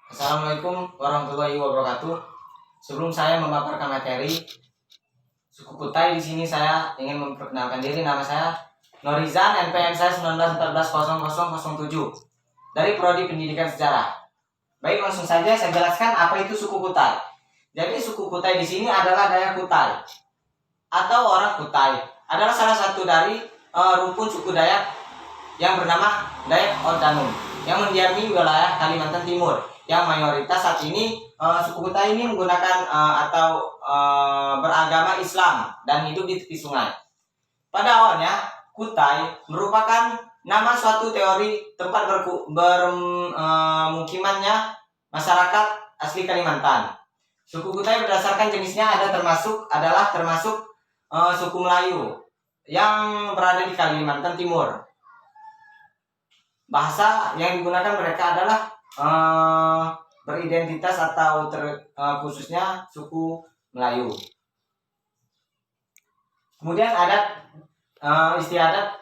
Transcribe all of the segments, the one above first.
Assalamualaikum warahmatullahi wabarakatuh. Sebelum saya memaparkan materi suku Kutai, di sini saya ingin memperkenalkan diri. Nama saya Norizan, NPM saya 19140007 dari Prodi Pendidikan Sejarah. Baik, langsung saja saya jelaskan apa itu suku Kutai. Jadi suku Kutai di sini adalah Dayak Kutai atau orang Kutai. Adalah salah satu dari rukun suku Dayak yang bernama Dayak Ordanum yang mendiami wilayah Kalimantan Timur, yang mayoritas saat ini suku Kutai ini menggunakan beragama Islam dan hidup di tepi sungai. Pada awalnya Kutai merupakan nama suatu teori tempat bermukimannya masyarakat asli Kalimantan. Suku Kutai berdasarkan jenisnya adalah termasuk suku Melayu yang berada di Kalimantan Timur. Bahasa yang digunakan mereka adalah beridentitas atau khususnya suku Melayu. Kemudian istiadat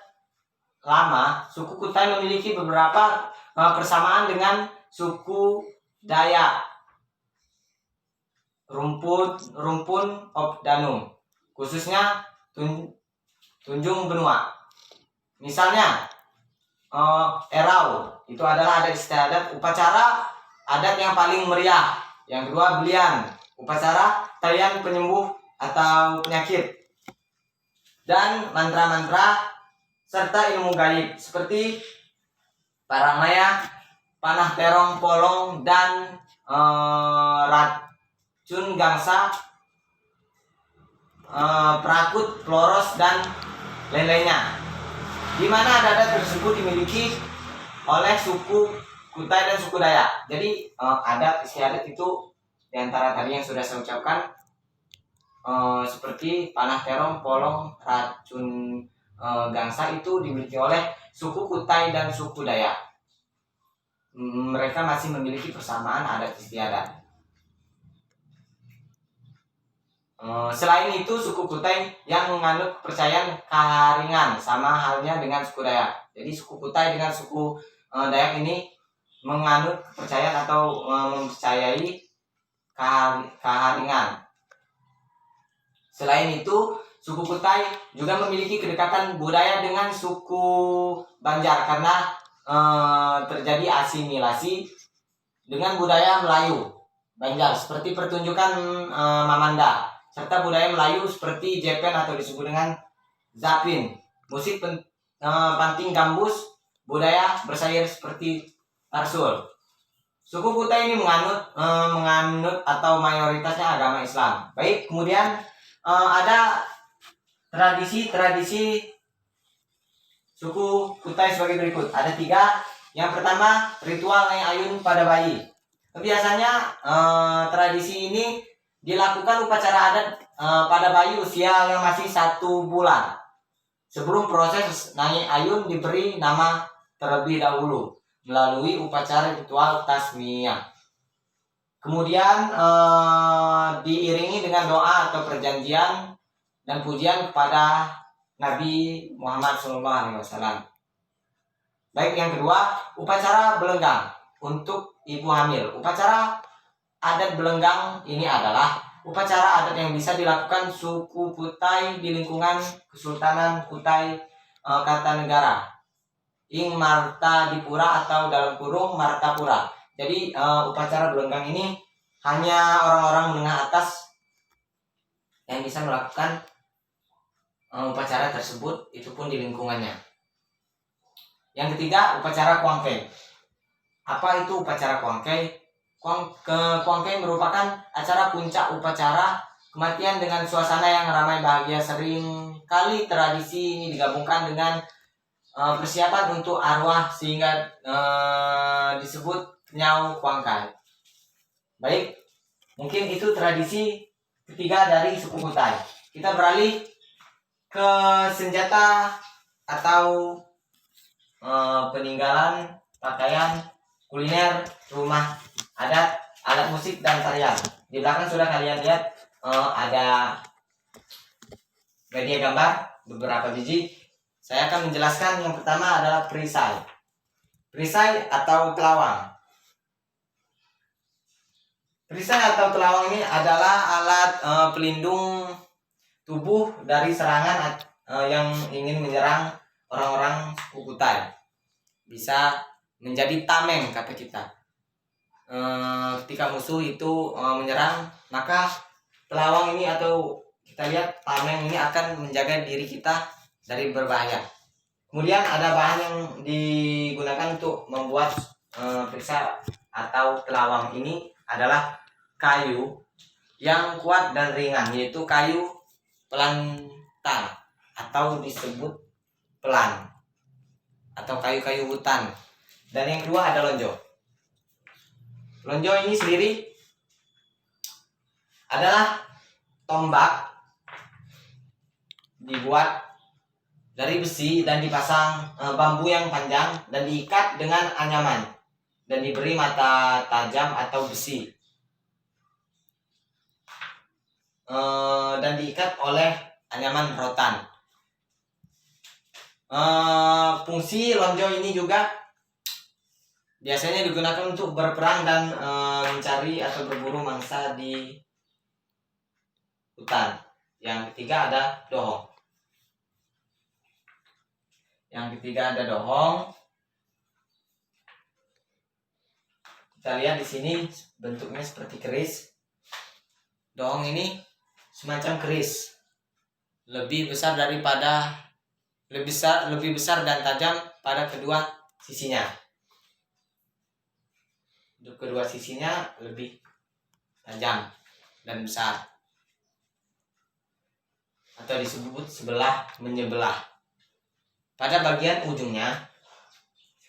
lama, suku Kutai memiliki beberapa persamaan dengan suku Dayak Rumpun Ordanum, khususnya Tunjung Benua. Misalnya Erau itu adalah adat istiadat upacara adat yang paling meriah. Yang kedua Belian, upacara tarian penyembuh atau penyakit. Dan mantra-mantra serta ilmu gaib seperti Paramaya, Panah Terong Polong, dan racun gangsa, Prakut, Kloros, dan lain-lainnya, di mana adat tersebut dimiliki oleh suku Kutai dan suku Dayak. Jadi adat istiadat itu diantara tadi yang sudah saya ucapkan, seperti Panah Terong, Polong, racun gangsa itu dimiliki oleh suku Kutai dan suku Dayak. Mereka masih memiliki persamaan adat istiadat. Selain itu, suku Kutai yang menganut kepercayaan Kaharingan, sama halnya dengan suku Dayak. Jadi suku Kutai dengan suku Dayak ini menganut kepercayaan atau mempercayai Kaharingan. Selain itu, suku Kutai juga memiliki kedekatan budaya dengan suku Banjar karena terjadi asimilasi dengan budaya Melayu Banjar seperti pertunjukan Mamanda, serta budaya Melayu seperti Jepen atau disebut dengan Zapin, musik panting gambus, budaya bersair seperti Tarsul. Suku Kutai ini menganut atau mayoritasnya agama Islam. Baik, kemudian ada tradisi suku Kutai sebagai berikut. Ada 3. Yang pertama, ritual Nyai Ayun pada bayi. Biasanya tradisi ini dilakukan upacara adat pada bayi usia yang masih 1 bulan. Sebelum proses Nyai Ayun diberi nama terlebih dahulu melalui upacara ritual tasmiyah. Kemudian diiringi dengan doa atau perjanjian dan pujian kepada Nabi Muhammad SAW. Baik, yang kedua, upacara belenggang untuk ibu hamil. Upacara adat belenggang ini adalah upacara adat yang bisa dilakukan suku Kutai di lingkungan Kesultanan Kutai Kartanegara, Ing Martadipura atau dalam kurung Martapura. Jadi upacara belenggang ini hanya orang-orang menengah atas yang bisa melakukan upacara tersebut, itu pun di lingkungannya. Yang ketiga, upacara Kuangkei. Apa itu upacara Kuangkei? Kuangkei merupakan acara puncak upacara kematian dengan suasana yang ramai bahagia. Sering kali tradisi ini digabungkan dengan persiapan untuk arwah sehingga disebut Nyau Kuangkai. Baik, mungkin itu tradisi ketiga dari suku Kutai. Kita beralih ke senjata atau peninggalan, pakaian, kuliner, rumah adat, alat musik, dan tarian. Di belakang sudah kalian lihat ada media gambar beberapa biji. Saya akan menjelaskan. Yang pertama adalah perisai. Perisai atau kelawang. Perisai atau telawang ini adalah alat pelindung tubuh dari serangan yang ingin menyerang orang-orang suku Kutai. Bisa menjadi tameng kata kita. Ketika musuh itu menyerang, maka telawang ini atau kita lihat tameng ini akan menjaga diri kita dari berbahaya. Kemudian ada bahan yang digunakan untuk membuat perisai atau telawang ini adalah kayu yang kuat dan ringan, yaitu kayu pelantang atau disebut pelan atau kayu-kayu hutan. Dan yang kedua ada lonjo. Lonjo ini sendiri adalah tombak dibuat dari besi dan dipasang bambu yang panjang dan diikat dengan anyaman dan diberi mata tajam atau besi dan diikat oleh anyaman rotan. Fungsi lonjo ini juga biasanya digunakan untuk berperang dan mencari atau berburu mangsa di hutan. Yang ketiga ada dohong. Kita lihat di sini bentuknya seperti keris. Dohong ini semacam keris, lebih besar dan tajam pada kedua sisinya. Untuk kedua sisinya lebih tajam dan besar, atau disebut sebelah menyebelah. Pada bagian ujungnya,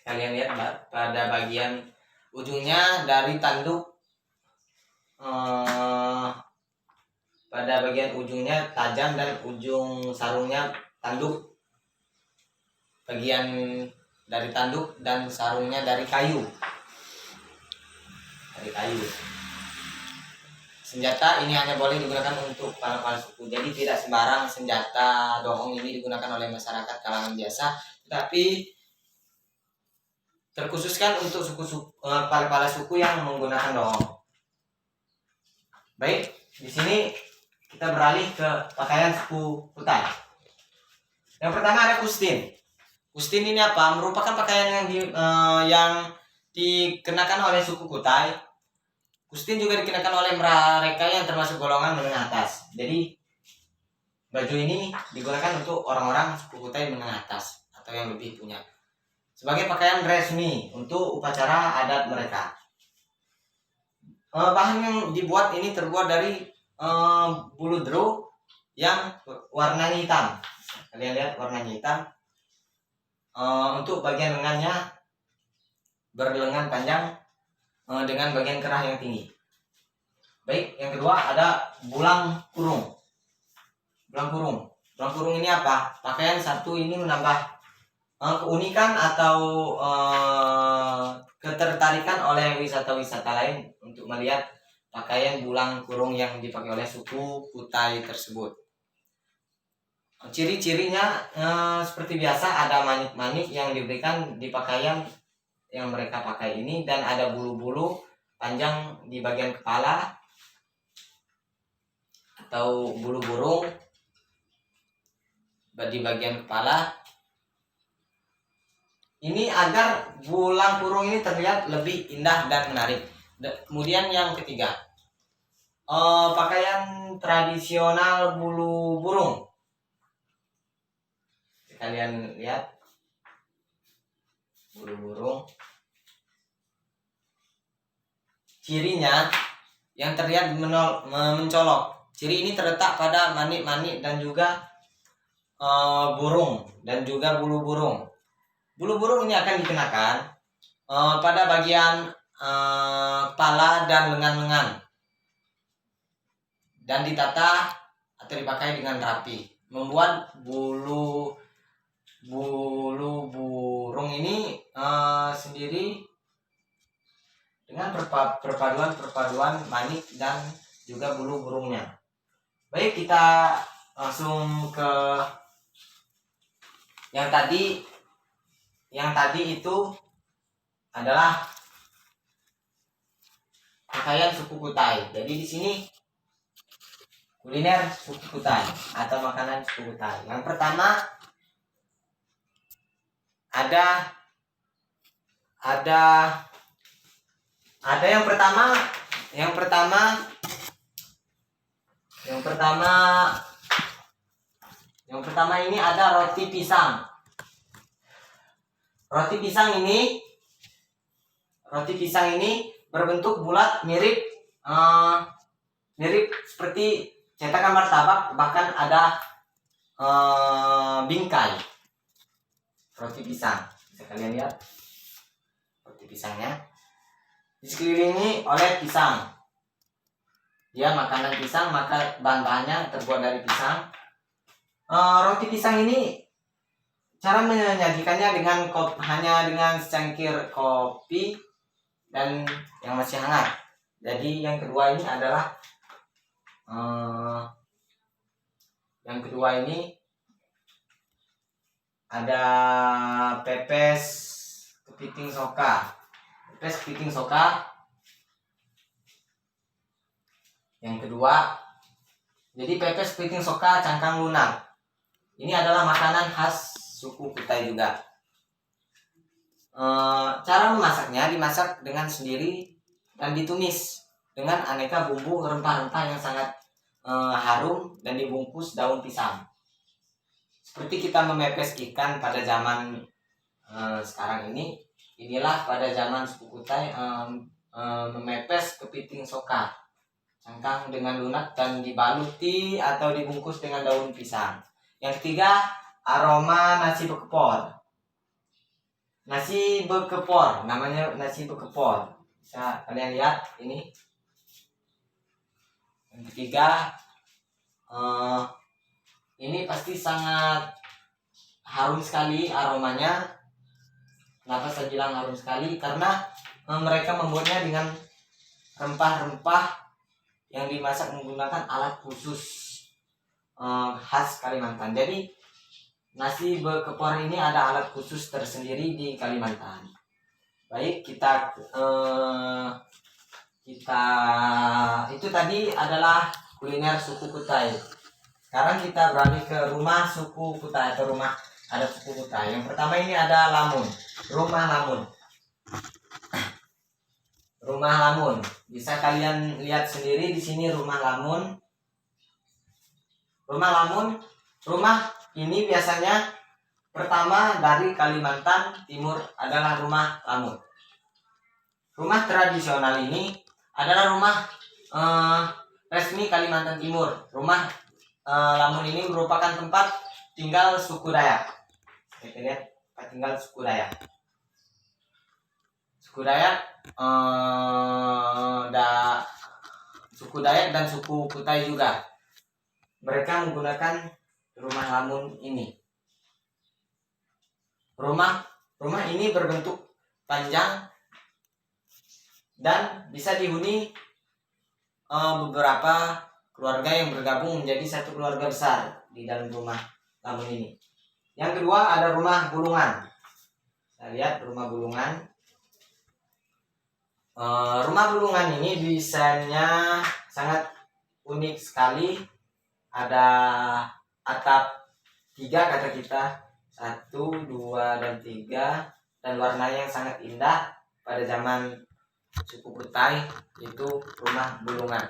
kalian lihat pada bagian ujungnya dari tanduk, pada bagian ujungnya tajam dan ujung sarungnya tanduk. Bagian dari tanduk dan sarungnya dari kayu. Senjata ini hanya boleh digunakan untuk kepala suku. Jadi tidak sembarang senjata dohong ini digunakan oleh masyarakat kalangan biasa, tetapi terkhususkan untuk kepala suku yang menggunakan dohong. Baik, di sini kita beralih ke pakaian suku Kutai. Yang pertama ada kustin. Kustin ini apa? Merupakan pakaian yang dikenakan oleh suku Kutai. Kustin juga dikenakan oleh mereka yang termasuk golongan menengah atas. Jadi baju ini digunakan untuk orang-orang suku Kutai menengah atas atau yang lebih punya, sebagai pakaian resmi untuk upacara adat mereka. Bahan yang dibuat ini terbuat dari bulu dru yang warnanya hitam. Kalian lihat warnanya hitam. Untuk bagian lengannya berlengan panjang dengan bagian kerah yang tinggi. Baik, yang kedua ada bulang kurung. Bulang kurung ini apa? Pakaian satu ini menambah keunikan atau ketertarikan oleh wisata-wisata lain untuk melihat pakaian bulang kurung yang dipakai oleh suku Kutai tersebut. Ciri-cirinya seperti biasa, ada manik-manik yang diberikan di pakaian yang mereka pakai ini, dan ada bulu-bulu panjang di bagian kepala atau bulu burung di bagian kepala. Ini agar bulang kurung ini terlihat lebih indah dan menarik. Kemudian yang ketiga, pakaian tradisional bulu burung. Kalian lihat bulu burung. Cirinya yang terlihat mencolok. Ciri ini terletak pada manik-manik dan juga burung dan juga bulu burung. Bulu burung ini akan dikenakan pada bagian kepala dan lengan-lengan, dan ditata atau dipakai dengan rapi. Membuat bulu burung ini sendiri dengan perpaduan manik dan juga bulu burungnya. Baik, kita langsung ke yang tadi. Yang tadi itu adalah pakaian suku Kutai. Jadi di sini kuliner suku Kutai atau makanan suku Kutai. Yang pertama ada yang pertama ini ada roti pisang. Roti pisang ini berbentuk bulat, mirip seperti cetakan martabak, bahkan ada bingkai. Roti pisang, bisa kalian lihat roti pisangnya, disekelilingi oleh pisang. Dia makanan pisang, maka bahan-bahannya terbuat dari pisang. Roti pisang ini cara menyajikannya hanya dengan secangkir kopi dan yang masih hangat. Jadi yang kedua ini adalah ada pepes kepiting soka. Yang kedua, jadi pepes kepiting soka cangkang lunak. Ini adalah makanan khas suku Kutai juga. Cara memasaknya, dimasak dengan sendiri dan ditumis dengan aneka bumbu rempah-rempah yang sangat harum dan dibungkus daun pisang. Seperti kita memepes ikan pada zaman sekarang ini, inilah pada zaman suku Kutai memepes kepiting soka cangkang dengan lunak dan dibaluti atau dibungkus dengan daun pisang. Yang ketiga, aroma nasi bekepor. Namanya nasi bekepor. Bisa kalian lihat ini. Yang ketiga, ini pasti sangat harum sekali aromanya. Kenapa saya bilang harum sekali? Karena mereka membuatnya dengan rempah-rempah yang dimasak menggunakan alat khusus khas Kalimantan. Jadi nasi bekepor ini ada alat khusus tersendiri di Kalimantan. Baik, kita itu tadi adalah kuliner suku Kutai. Sekarang kita beralih ke rumah suku Kutai atau rumah adat suku Kutai. Yang pertama ini ada lamun, rumah lamun. Rumah lamun, bisa kalian lihat sendiri di sini rumah lamun. Rumah ini biasanya pertama dari Kalimantan Timur adalah rumah lamun. Rumah tradisional ini adalah rumah resmi Kalimantan Timur. Rumah lamun ini merupakan tempat tinggal suku Dayak. Kita lihat tempat tinggal suku Dayak. Suku Dayak dan suku Kutai juga. Mereka menggunakan rumah lamun ini. Rumah ini berbentuk panjang dan bisa dihuni beberapa keluarga yang bergabung menjadi satu keluarga besar di dalam rumah lamun ini. Yang kedua ada rumah gulungan. Kita lihat rumah gulungan. Rumah gulungan ini desainnya sangat unik sekali. Ada atap 3 kata kita, 1, 2, dan 3, dan warnanya yang sangat indah pada zaman suku Kutai, itu rumah gulungan.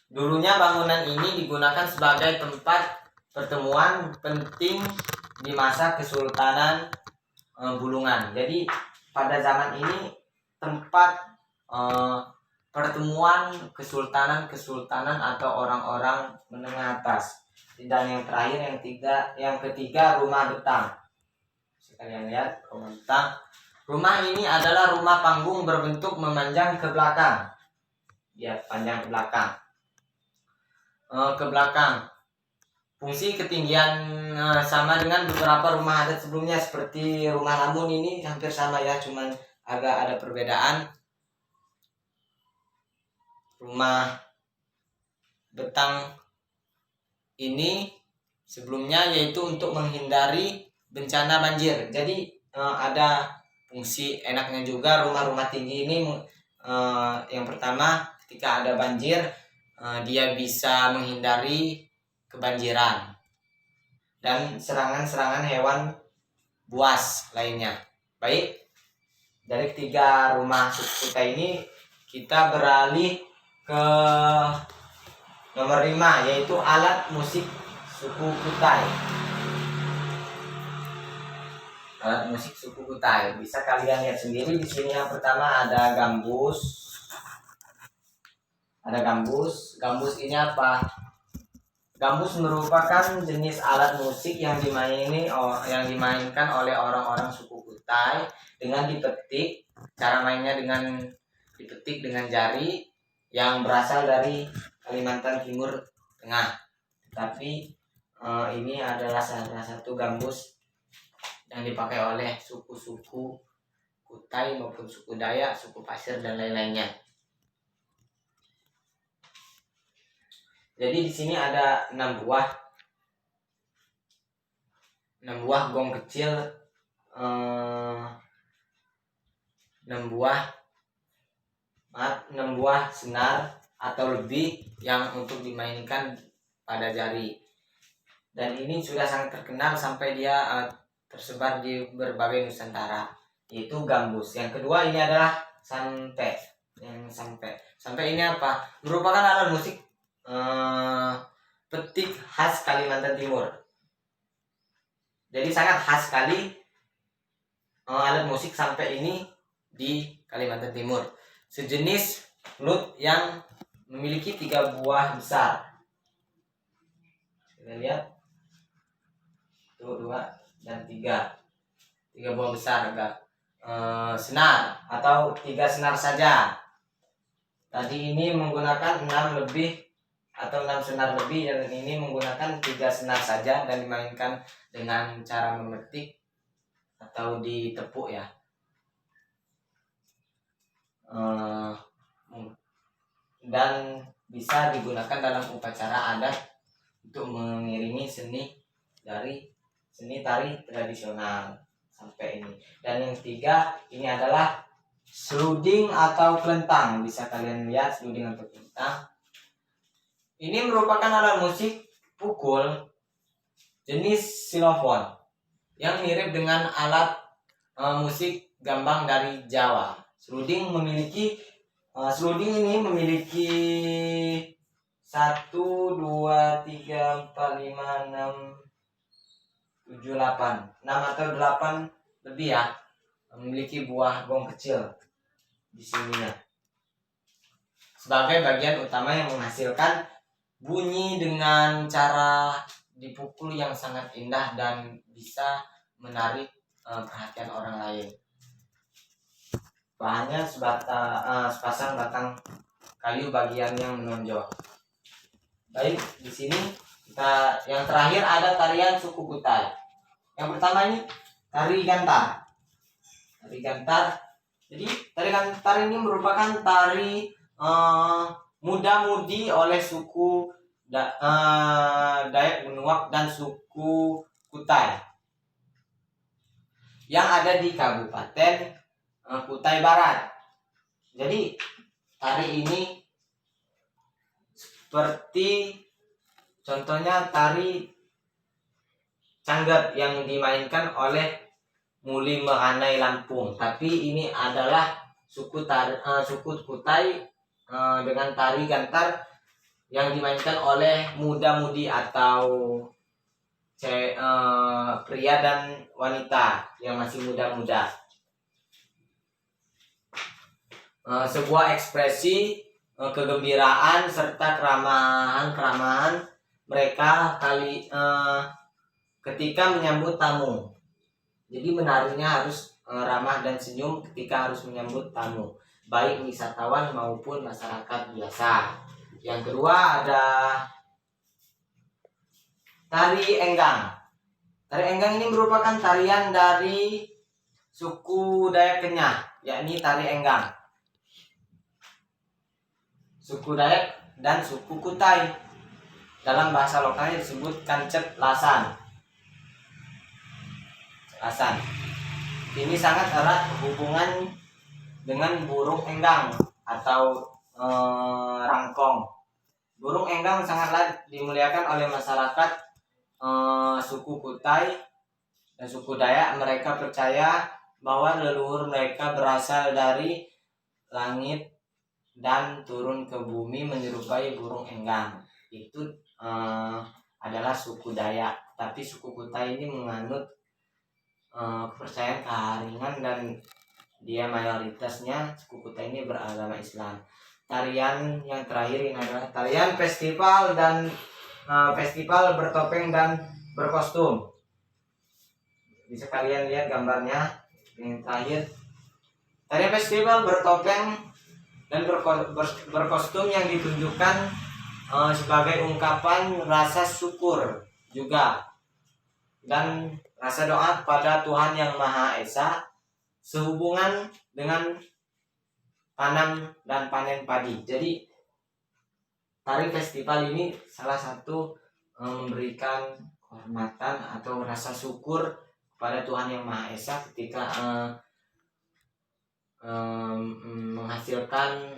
Dulunya bangunan ini digunakan sebagai tempat pertemuan penting di masa Kesultanan Bulungan. Jadi pada zaman ini tempat pertemuan kesultanan atau orang-orang menengah atas. Dan yang terakhir, yang ketiga rumah betang. Kalian lihat rumah betang. Rumah ini adalah rumah panggung berbentuk memanjang ke belakang. Ya, panjang ke belakang. Fungsi ketinggian sama dengan beberapa rumah adat sebelumnya, seperti rumah lamun ini hampir sama ya, cuman agak ada perbedaan. Rumah betang ini sebelumnya yaitu untuk menghindari bencana banjir. Jadi ada fungsi enaknya juga rumah-rumah tinggi ini. Yang pertama, ketika ada banjir, dia bisa menghindari kebanjiran dan serangan-serangan hewan buas lainnya. Baik, dari 3 rumah suku Kutai ini kita beralih ke nomor 5, yaitu alat musik suku Kutai. Alat musik suku Kutai bisa kalian lihat sendiri di sini. Yang pertama ada gambus. Ada gambus. Gambus ini apa? Gambus merupakan jenis alat musik yang dimainkan oleh orang-orang suku Kutai dengan dipetik. Cara mainnya dengan dipetik dengan jari yang berasal dari Kalimantan Timur Tengah. Tapi ini adalah salah satu gambus yang dipakai oleh suku-suku Kutai maupun suku Dayak, suku Pasir dan lain-lainnya. Jadi di sini ada 6 buah gong kecil, 6 buah senar atau lebih yang untuk dimainkan pada jari. Dan ini sudah sangat terkenal sampai dia tersebar di berbagai Nusantara, yaitu gambus. Yang kedua ini adalah sampe. Sampe ini apa? Merupakan alat musik petik khas Kalimantan Timur. Jadi sangat khas sekali alat musik sampai ini di Kalimantan Timur. Sejenis flute yang memiliki 3 buah besar. Kita lihat, tuh 2 dan 3 buah besar agak senar atau 3 senar saja. Tadi ini menggunakan 6 senar lebih, dan ini menggunakan 3 senar saja dan dimainkan dengan cara memetik atau ditepuk ya. Dan bisa digunakan dalam upacara adat untuk mengiringi seni tari tradisional sampai ini. Dan yang ketiga ini adalah sluding atau kelentang. Bisa kalian lihat sluding atau kelentang. Ini merupakan alat musik pukul jenis xylophone yang mirip dengan alat musik gambang dari Jawa. Sluding ini memiliki 1, 2, 3, 4, 5, 6, 7, 8 atau 8 lebih ya, memiliki buah gong kecil di sininya sebagai bagian utama yang menghasilkan bunyi dengan cara dipukul yang sangat indah dan bisa menarik perhatian orang lain. Bahannya sepasang batang kayu bagian yang menonjol. Baik, di sini yang terakhir ada tarian suku Kutai. Yang pertama ini tari gantar. Jadi tari gantar ini merupakan tari muda-mudi oleh suku Dayak Benuak dan suku Kutai yang ada di Kabupaten Kutai Barat. Jadi tari ini seperti contohnya tari canggat yang dimainkan oleh Muli Mehanai Lampung, tapi ini adalah suku Kutai dengan tari gantar yang dimainkan oleh muda-mudi atau pria dan wanita yang masih muda-muda. Sebuah ekspresi kegembiraan serta keramahan mereka ketika menyambut tamu. Jadi menarinya harus ramah dan senyum ketika harus menyambut tamu, baik wisatawan maupun masyarakat biasa. Yang kedua ada tari enggang. Tari enggang ini merupakan tarian dari suku Dayak Kenyah, yakni tari enggang. Suku Dayak dan suku Kutai dalam bahasa lokalnya disebut kancet lasan. ini sangat erat hubungan dengan burung enggang atau rangkong. Burung enggang sangatlah dimuliakan oleh masyarakat suku Kutai dan suku Dayak. Mereka percaya bahwa leluhur mereka berasal dari langit dan turun ke bumi menyerupai burung enggang. Itu adalah suku Dayak. Tapi suku Kutai ini menganut kepercayaan keharingan dan dia mayoritasnya suku Kutai ini beragama Islam. Tarian yang terakhir ini adalah tarian festival dan festival bertopeng dan berkostum. Bisa kalian lihat gambarnya yang terakhir. Tarian festival bertopeng dan berkostum yang ditunjukkan sebagai ungkapan rasa syukur juga dan rasa doa kepada Tuhan Yang Maha Esa sehubungan dengan tanam dan panen padi. Jadi tari festival ini salah satu memberikan kehormatan atau rasa syukur kepada Tuhan Yang Maha Esa ketika menghasilkan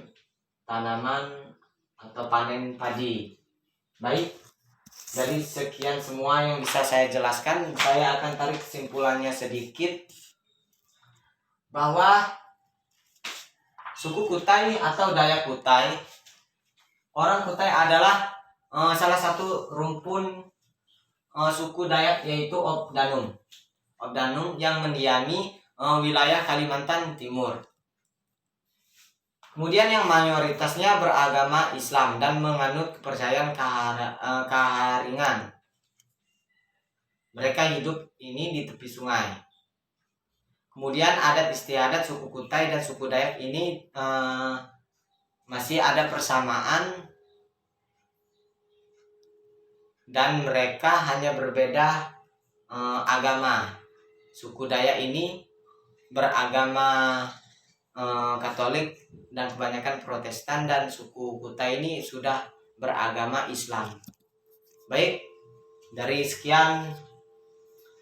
tanaman atau panen padi. Baik, dari sekian semua yang bisa saya jelaskan, saya akan tarik kesimpulannya sedikit bahwa suku Kutai atau Dayak Kutai, orang Kutai adalah salah satu rumpun suku Dayak, yaitu Obdanum. Obdanum yang mendiami wilayah Kalimantan Timur. Kemudian yang mayoritasnya beragama Islam dan menganut kepercayaan keharingan. Mereka hidup ini di tepi sungai. Kemudian adat istiadat suku Kutai dan suku Dayak ini masih ada persamaan dan mereka hanya berbeda agama. Suku Dayak ini beragama Katolik dan kebanyakan Protestan, dan suku Kutai ini sudah beragama Islam. Baik, dari sekian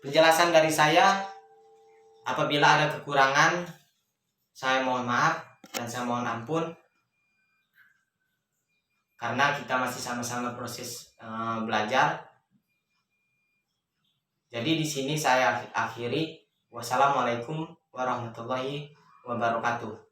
penjelasan dari saya, apabila ada kekurangan saya mohon maaf dan saya mohon ampun, karena kita masih sama-sama proses belajar. Jadi di sini saya akhiri. Wassalamualaikum warahmatullahi wabarakatuh.